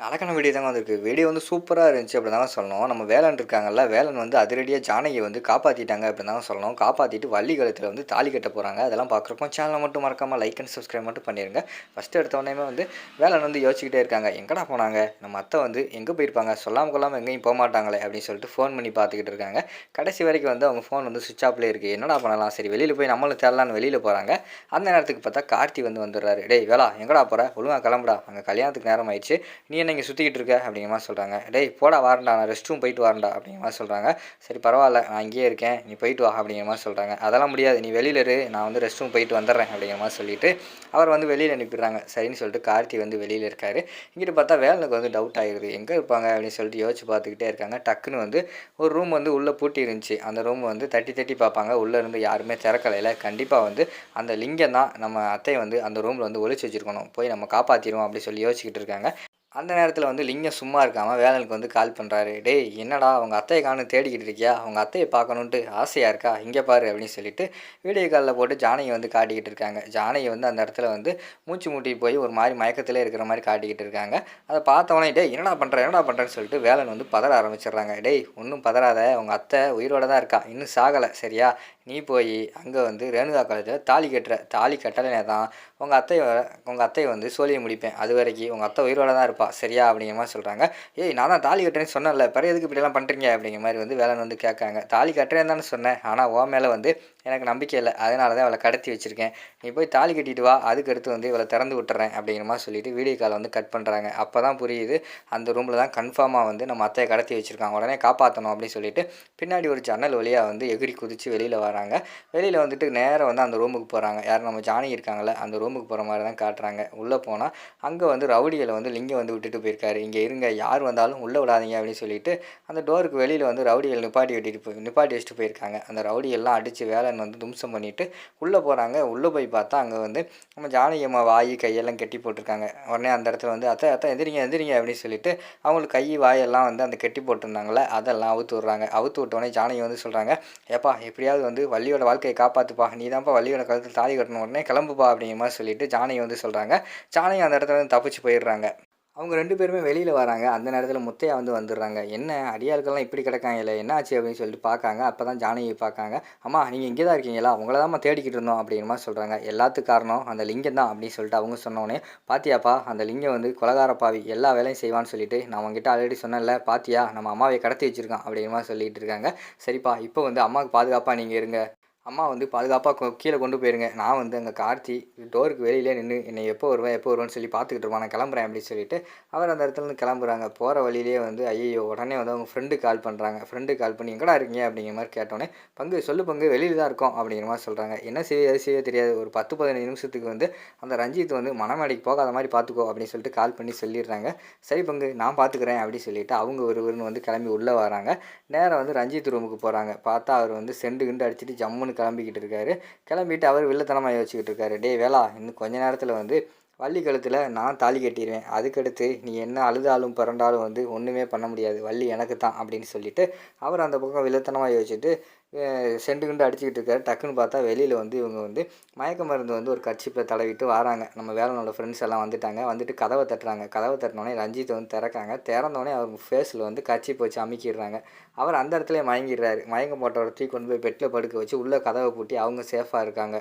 அழகான வீடியோ தாங்க வந்திருக்கு. வீடியோ வந்து சூப்பரா இருந்துச்சு அப்படின்னு தாங்க சொல்லணும். நம்ம வேலன் இருக்காங்கல்ல, வேலன் வந்து அதிரடியா ஜானகிய வந்து காப்பாத்திட்டாங்க அப்படின்னு தாங்க சொல்லணும். காப்பாத்திட்டு வள்ளி கழுத்துல வந்து தாலி கட்ட போறாங்க. அதெல்லாம் பார்க்குறப்போ சேனல மட்டும் மறக்காம லைக் அண்ட் சப்ஸ்கிரைப் மட்டும் பண்ணிருங்க. ஃபர்ஸ்ட் எடுத்த உடனேயுமே வந்து வேலன் வந்து யோசிச்சுக்கிட்டே இருக்காங்க. எங்கடா போனாங்க? நம்ம அத்தை வந்து எங்க போயிருப்பாங்க? சொல்லாம கொள்ளாம எங்கேயும் போமாட்டாங்களே அப்படின்னு சொல்லிட்டு ஃபோன் பண்ணி பார்த்துக்கிட்டு இருக்காங்க. கடைசி வரைக்கும் வந்து அவங்க ஃபோன் வந்து ஸ்விட்ச் ஆஃப்லயே இருக்கு. என்னடா பண்ணலாம்? சரி வெளியில போய் நம்மளும் தேடலான்னு வெளியில போறாங்க. அந்த நேரத்துக்கு பார்த்தா கார்த்தி வந்து வந்துடுறாரு. டேய் வேலா எங்கடா போற? ஒழுங்கா கிளம்புடா. அங்க கல்யாணத்துக்கு நேரம் ஆயிடுச்சு. நீ என்ன இங்கே சுற்றிக்கிட்டு இருக்க அப்படிங்கிற மாதிரி சொல்கிறாங்க. டேய் போடா வாரண்டா, நான் ரெஸ்ட் ரூம் போயிட்டு வரேன்டா அப்படிங்கிற மாதிரி சொல்கிறாங்க. சரி பரவாயில்ல, நான் இங்கேயே இருக்கேன், நீ போயிட்டு வா அப்படிங்கிற மாதிரி சொல்கிறாங்க. அதெல்லாம் முடியாது, நீ வெளியில் இரு, நான் வந்து ரெஸ்ட் ரூம் போயிட்டு வந்துடுறேன் அப்படிங்கிற மாதிரி சொல்லிட்டு அவர் வந்து வெளியில் அனுப்பிடுறாங்க. சரின்னு சொல்லிட்டு கார்த்தி வந்து வெளியில் இருக்கார். இங்கிட்டு பார்த்தா வேலனுக்கு வந்து டவுட் ஆகிடுது, எங்கே இருப்பாங்க அப்படின்னு சொல்லிட்டு யோசிச்சு பார்த்துக்கிட்டே இருக்காங்க. டக்குன்னு வந்து ஒரு ரூம் வந்து உள்ளே பூட்டி இருந்துச்சு. அந்த ரூம் வந்து தட்டி தட்டி பார்ப்பாங்க. உள்ளே இருந்து யாருமே திறக்கலையில் கண்டிப்பாக வந்து அந்த லிங்கம் தான் நம்ம அத்தையை வந்து அந்த ரூமில் வந்து ஒளிச்சு வச்சுருக்கணும், போய் நம்ம காப்பாற்றிடுவோம் அப்படி சொல்லி யோசிச்சுக்கிட்டு இருக்காங்க. அந்த நேரத்தில் வந்து லிங்கம் சும்மா இருக்காமல் வேலனுக்கு வந்து கால் பண்ணுறாரு. டேய் என்னடா அவங்க அத்தையை காணும் தேடிக்கிட்டு இருக்கியா? அவங்க அத்தையை பார்க்கணுன்ட்டு ஆசையாக இருக்கா? இங்கே பாரு அப்படின்னு சொல்லிட்டு வீடியோ காலில் போட்டு ஜானகி வந்து காட்டிக்கிட்டு இருக்காங்க. ஜானகி வந்து அந்த இடத்துல வந்து மூச்சு மூட்டி போய் ஒரு மாதிரி மயக்கத்திலே இருக்கிற மாதிரி காட்டிக்கிட்டு இருக்காங்க. அதை பார்த்தவொடனே டேய் என்னடா பண்ணுறேன்னு சொல்லிட்டு வேலன் வந்து பதற ஆரம்பிச்சிடுறாங்க. டேய் ஒன்றும் பதறாத, உங்கள் அத்தை உயிரோட தான் இருக்கா, இன்னும் சாகலை சரியா? நீ போய் அங்கே வந்து ரேணுகா காலேஜில் தாலி கட்டுற, தாலி கட்டலைனே தான் உங்கள் அத்தையை வந்து சோழியை முடிப்பேன். அது வரைக்கும் உங்கள் அத்தை உயிரோட தான் இருப்பா சரியா அப்படிங்கிற மாதிரி சொல்கிறாங்க. ஏய் நான் தான் தாலி கட்டுறேன்னு சொன்னேன்ல, பிறகு எதுக்கு இப்படிலாம் பண்ணுறீங்க அப்படிங்கிற மாதிரி வந்து வேலன் வந்து கேட்காங்க. தாலி கட்டுறேன்னு தானே சொன்னேன், ஆனால் உன் மேலே வந்து எனக்கு நம்பிக்கை இல்லை, அதனால தான் அவளை கடத்தி வச்சுருக்கேன். நீ போய் தாலி கட்டிட்டு வா, அதுக்கடுத்து வந்து இவளை திறந்து விட்டுறேன் அப்படிங்கிற மாதிரி சொல்லிட்டு வீடியோ காலை வந்து கட் பண்ணுறாங்க. அப்போ தான் புரியுது, அந்த ரூமில் தான் கன்ஃபார்மாக வந்து நம்ம அத்தையை கடத்தி வச்சுருக்காங்க, உடனே காப்பாற்றணும் அப்படின்னு சொல்லிட்டு பின்னாடி ஒரு ஜன்னல் வழியாக வந்து எகிரி குதித்து வெளியில் வராங்க. வெளியில் வந்துட்டு நேராக வந்து அந்த ரூமுக்கு போகிறாங்க. யார் நம்ம ஜானகி இருக்காங்களே அந்த ரூமுக்கு போகிற மாதிரி தான் காட்டுறாங்க. உள்ளே போனால் அங்கே வந்து ரவுடிகளை வந்து லிங்கம் வந்து விட்டுட்டு போயிருக்காரு. இங்கே இருங்க, யார் வந்தாலும் உள்ளே விடாதீங்க அப்படின்னு சொல்லிட்டு அந்த டோருக்கு வெளியில் வந்து ரவுடிகள் நிப்பாட்டி வச்சுட்டு போயிருக்காங்க. அந்த ரவுடிகள்லாம் அடித்து வேலன் வந்து தும்சம் பண்ணிவிட்டு உள்ளே போகிறாங்க. உள்ளே போய் பார்த்தா அங்கே வந்து நம்ம ஜானகி அம்மா வாய் கையெல்லாம் கட்டி போட்டிருக்காங்க. உடனே அந்த இடத்துல வந்து அத்தை எந்திரிங்க அப்படின்னு சொல்லிட்டு அவங்களுக்கு கை வாயெல்லாம் வந்து அந்த கட்டி போட்டிருந்தாங்களே அதெல்லாம் அவுத்து விட்றாங்க. அவுத்து விட்டோடனே ஜானகி வந்து சொல்கிறாங்க, ஏப்பா எப்படியாவது வந்து வள்ளியோட வாழ்க்கையை காப்பாற்றுப்பா, நீ தான்ப்பா வள்ளியோட கழுத்தில் தாலி கட்டணும், உடனே கிளம்புப்பா அப்படிங்கிற மாதிரி சொல்லிட்டு ஜானகி வந்து சொல்கிறாங்க. ஜானகி அந்த இடத்துல வந்து தப்பிச்சு போயிடுறாங்க. அவங்க 2 பேருமே வெளியில் வராங்க. அந்த நேரத்தில் முத்தையா வந்து வந்துடுறாங்க. என்ன அடியாட்கள்லாம் இப்படி கிடக்காங்களே, என்ன ஆச்சு அப்படின்னு சொல்லிட்டு பார்க்காங்க. அப்போ தான் ஜானகி பார்க்காங்க. அம்மா நீங்கள் இங்கே தான் இருக்கீங்களா? உங்களை தான்மா தேடிக்கிட்டு இருந்தோம் அப்படிங்கிற மாதிரி சொல்கிறாங்க. எல்லாத்துக்கும் காரணம் அந்த லிங்கம் தான் அப்படின்னு சொல்லிட்டு அவங்க சொன்னோடனே, பாத்தியாப்பா அந்த லிங்கம் வந்து கொலகார பாவி, எல்லா வேலையும் செய்வான்னு சொல்லிட்டு நான் உங்ககிட்ட ஆல்ரெடி சொன்னேன்ல, பாத்தியா நம்ம அம்மாவை கடத்தி வச்சுருக்கான் அப்படிங்கிற மாதிரி சொல்லிட்டு இருக்காங்க. சரிப்பா இப்போ வந்து அம்மாவுக்கு பாதுகாப்பாக நீங்கள் இருங்க, அம்மா வந்து பாதுகாப்பாக கீழே கொண்டு போயிருங்க, நான் வந்து அங்கே கார்த்தி டோருக்கு வெளியிலே நின்று என்னை எப்போ வருவேன்னு சொல்லி பார்த்துக்கிட்டு இருப்பான், நான் கிளம்புறேன் அப்படின்னு சொல்லிட்டு அவர் அந்த இடத்துலேருந்து கிளம்புறாங்க. போகிற வழியிலே வந்து ஐயோ உடனே வந்து அவங்க ஃப்ரெண்டுக்கு கால் பண்ணுறாங்க. ஃப்ரெண்டுக்கு கால் பண்ணி எங்கடா இருக்கீங்க அப்படிங்கிற மாதிரி கேட்டோன்னே, பங்கு வெளியில் தான் இருக்கோம் அப்படிங்கிற மாதிரி சொல்கிறாங்க. என்ன செய்ய தெரியாது, ஒரு 10-15 நிமிஷத்துக்கு வந்து அந்த ரஞ்சித் வந்து மணமேடைக்கு போகாத மாதிரி பார்த்துக்கோ அப்படின்னு சொல்லிட்டு கால் பண்ணி சொல்லிடுறாங்க. சரி பங்கு நான் பார்த்துக்கிறேன் அப்படின்னு சொல்லிட்டு அவங்க ஒருவருன்னு வந்து கிளம்பி உள்ளே வராங்க. நேராக வந்து ரஞ்சித் ரூமுக்கு போகிறாங்க. பார்த்தா அவர் வந்து செண்டு கிண்டு அடிச்சுட்டு ஜம்முன்னு கிளம்பிக்கிட்டு இருக்காரு. கிளம்பிட்டு அவர் வில்லத்தனமாக யோசிச்சுக்கிட்டு இருக்காரு. டேய் வேலா இன்னும் கொஞ்ச நேரத்தில் வந்து வள்ளி கழுத்தில் நான் தாலி கட்டிடுவேன், அதுக்கடுத்து நீ என்ன அழுதாலும் பிறண்டாலும் வந்து ஒன்றுமே பண்ண முடியாது, வள்ளி எனக்கு தான் அப்படின்னு சொல்லிட்டு அவர் அந்த பக்கம் வில்லத்தனமாக யோசிச்சுட்டு செண்டு கிண்டு அடிச்சுக்கிட்டு இருக்காரு. டக்குன்னு பார்த்தா வெளியில் வந்து இவங்க வந்து மயக்க மருந்து வந்து ஒரு கர்ச்சீப்பில் தடவிட்டு வராங்க. நம்ம வேலனோட ஃப்ரெண்ட்ஸ் எல்லாம் வந்துட்டாங்க. வந்துட்டு கதவை தட்டுறாங்க. கதவை தட்டினோடனே ரஞ்சித்தை வந்து திறக்காங்க. திறந்தோடனே அவங்க ஃபேஸில் வந்து கர்ச்சீப் வச்சு அமுக்கிடுறாங்க. அவர் அந்த இடத்துல மயங்கிடுறாரு. மயக்கம் போட்டவரை தூக்கி கொண்டு போய் பெட்டில் படுக்க வச்சு உள்ளே கதவை பூட்டி அவங்க சேஃபாக இருக்காங்க.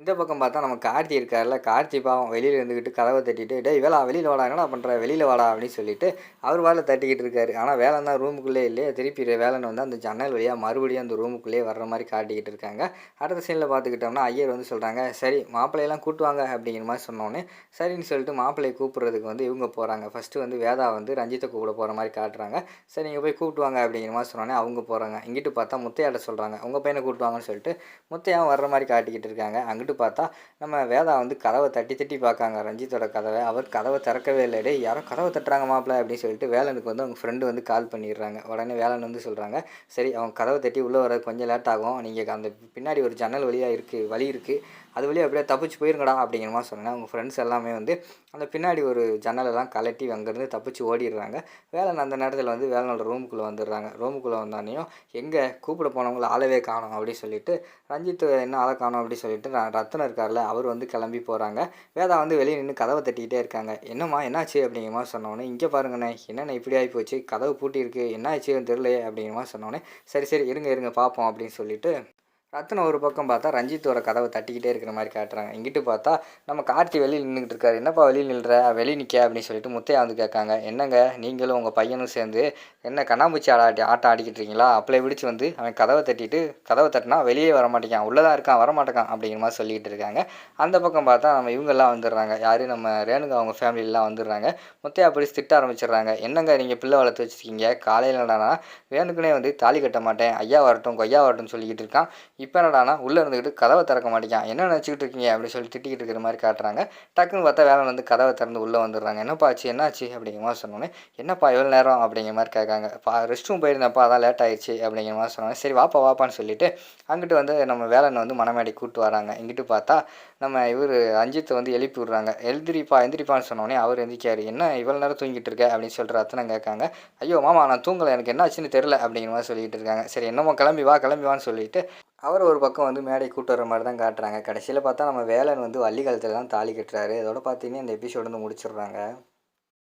இந்த பக்கம் பார்த்தா நம்ம கார்த்தி இருக்கார்ல, கார்த்தி பாவம் வெளியில் இருந்துக்கிட்டு கதவை தட்டிட்டு, டேய் வேலா வெளியில் வாடா, என்னடா பண்ணுற வெளியில் வாடா அப்படின்னு சொல்லிட்டு அவர் வாழை தட்டிக்கிட்டு இருக்காரு. ஆனால் வேலன் தான் ரூமுக்குள்ளே இல்லையே. திருப்பி வேலன் வந்து அந்த ஜன்னல் வழியாக மறுபடியும் அந்த ரூமுக்குள்ளேயே வர்ற மாதிரி காட்டிக்கிட்டு இருக்காங்க. அடுத்த சீனில் பார்த்துக்கிட்டோம்னா ஐயர் வந்து சொல்கிறாங்க, சரி மாப்பிள்ளையெல்லாம் கூட்டுவாங்க அப்படிங்கிற மாதிரி சொன்னோன்னே சரின்னு சொல்லிட்டு மாப்பிள்ளையை கூப்பிட்றதுக்கு வந்து இவங்க போகிறாங்க. ஃபஸ்ட்டு வந்து வேதா வந்து ரஞ்சித்தை கூப்பிட போகிற மாதிரி காட்டுறாங்க. சரி நீங்கள் போய் கூப்பிட்டுவாங்க அப்படிங்கிற மாதிரி சொன்னோன்னே அவங்க போகிறாங்க. இங்கிட்டு பார்த்தா முத்தையாட்ட சொல்கிறாங்க, உங்கள் பையனை கூப்பிட்டுவாங்கன்னு சொல்லிட்டு முத்தையாவும் வர்ற மாதிரி காட்டிக்கிட்டு இருக்காங்க. அங்கிட்டு பார்த்தா நம்ம வேதா வந்து கதவை தட்டி தட்டி பார்க்காங்க ரஞ்சித்தோட கதவை. அவர் கதவை திறக்கவே இல்லை. டே யாரோ கதவை தட்டுறாங்க மாப்பிள்ள அப்படின்னு சொல்லிட்டு வேலனுக்கு வந்து அவங்க ஃப்ரெண்டு வந்து கால் பண்ணிடுறாங்க. உடனே வேலன் வந்து சொல்கிறாங்க, சரி அவங்க கதவை தட்டி உள்ளே வர கொஞ்சம் லேட் ஆகும், நீங்கள் அந்த பின்னாடி ஒரு ஜன்னல் வழி இருக்குது, அது வழியா எப்படியா தப்பிச்சு போயிருங்கடா அப்படிங்கிற மாதிரி சொன்னேன். அவங்க ஃப்ரெண்ட்ஸ் எல்லாமே வந்து அந்த பின்னாடி ஒரு ஜன்னலெல்லாம் கழட்டி அங்கேருந்து தப்பிச்சு ஓடிடுறாங்க. வேலன் அந்த நேரத்தில் வந்து வேலனோட ரூமுக்குள்ளே வந்துடுறாங்க. ரூமுக்குள்ளே வந்தோடனையும் எங்கே கூப்பிட போனவங்கள ஆளவே காணோம் அப்படின்னு சொல்லிட்டு ரஞ்சித் என்ன ஆளை காணோம் அப்படின்னு சொல்லிட்டு ரத்தனம் இருக்கார்ல அவர் வந்து கிளம்பி போகிறாங்க. வேதா வந்து வெளியே நின்று கதவை தட்டிக்கிட்டே இருக்காங்க. என்னம்மா என்னாச்சு அப்படிங்கிற மாதிரி சொன்னோன்னே இங்கே பாருங்கண்ணே என்னென்ன இப்படி ஆகி போச்சு கதவு பூட்டியிருக்கு என்ன ஆச்சுன்னு தெரியலையே அப்படிங்கிற மாதிரி சொன்னோன்னே சரி சரி இருங்க இருங்க பார்ப்போம் அப்படின்னு சொல்லிட்டு ரத்னம் ஒரு பக்கம் பார்த்தா ரஞ்சித்தோட கதவை தட்டிக்கிட்டே இருக்கிற மாதிரி காட்டுறாங்க. இங்கிட்டு பார்த்தா நம்ம கார்த்தி வெளியில் நின்றுக்கிட்டு இருக்காரு. என்னப்பா வெளியில் நில்ற வெளியே நிற்க அப்படின்னு சொல்லிட்டு முத்தையா வந்து கேட்காங்க. என்னங்க நீங்களும் உங்கள் பையனும் சேர்ந்து என்ன கண்ணாமூச்சி ஆட்டம் ஆடிக்கிட்டு இருக்கீங்களா? அப்பளை பிடிச்சி வந்து அவன் கதவை தட்டிட்டு கதவை தட்டினா வெளியே வர மாட்டேங்கான் உள்ளதான் இருக்கான் வரமாட்டேக்கான் அப்படிங்கிற மாதிரி சொல்லிக்கிட்டு இருக்காங்க. அந்த பக்கம் பார்த்தா நம்ம இவங்கெல்லாம் வந்துடுறாங்க. யார் நம்ம ரேணுகா அவங்க ஃபேமிலியெலாம் வந்துடுறாங்க. முத்தையா பிடிச்சி திட்ட ஆரம்பிச்சிடுறாங்க. என்னங்க நீங்கள் பிள்ளை வளர்த்து வச்சுருக்கீங்க காலையில் என்னடானா வேணுக்குனே வந்து தாலி கட்ட மாட்டேன் ஐயா வரட்டும் கொய்யா வரட்டும்னு சொல்லிக்கிட்டு இருக்கான். இப்போ என்னடானா உள்ளே இருந்துக்கிட்டு கதவை திறக்க மாட்டேங்கான் என்ன நினச்சிக்கிட்டு இருக்கீங்க அப்படின்னு சொல்லி திட்டிக்கிட்டு இருக்கிற மாதிரி காட்டுறாங்க. டக்குன்னு பார்த்தா வேலன் வந்து கதவை திறந்து உள்ளே வந்துடுறாங்க. என்னப்பா ஆச்சு என்னாச்சு அப்படிங்கிற மாதிரி சொன்னோன்னே என்னப்பா எவ்வளோ நேரம் அப்படிங்கிற மாதிரி கேட்காங்க. ரெஸ்ட் ரூம் போயிருந்தப்பா அதான் லேட் ஆயிடுச்சு அப்படிங்கிற மாதிரி சொன்னாங்க. சரி வாப்பான்னு சொல்லிட்டு அங்கிட்டு வந்து நம்ம வேலன் வந்து மணமேடை கூப்பிட்டு வராங்க. இங்கிட்டு பார்த்தா நம்ம இவர் அஞ்சித்தை வந்து எழுப்பி விட்றாங்க. எந்திரிப்பான்னு சொன்னோடனே அவர் எந்திரிக்காரு. என்ன இவ்வளோ நேரம் தூங்கிட்டு இருக்க அப்படின்னு சொல்லிட்டு ரத்தனம் கேட்காங்க. ஐயோ மாமா நான் தூங்கலை எனக்கு என்ன ஆச்சுன்னு தெரில அப்படிங்கிற மாதிரி சொல்லிட்டு இருக்காங்க. சரி என்னமோ கிளம்பி வான்னு சொல்லிட்டு அவர் ஒரு பக்கம் வந்து மேடை கூட்டு வர மாதிரி தான் காட்டுறாங்க. கடைசியில் பார்த்தா நம்ம வேலன் வந்து வள்ளி காலத்தில் தான் தாலி கட்டுறாரு. அதோட பார்த்தீங்கன்னா இந்த எபிசோடு வந்து முடிச்சிடுறாங்க.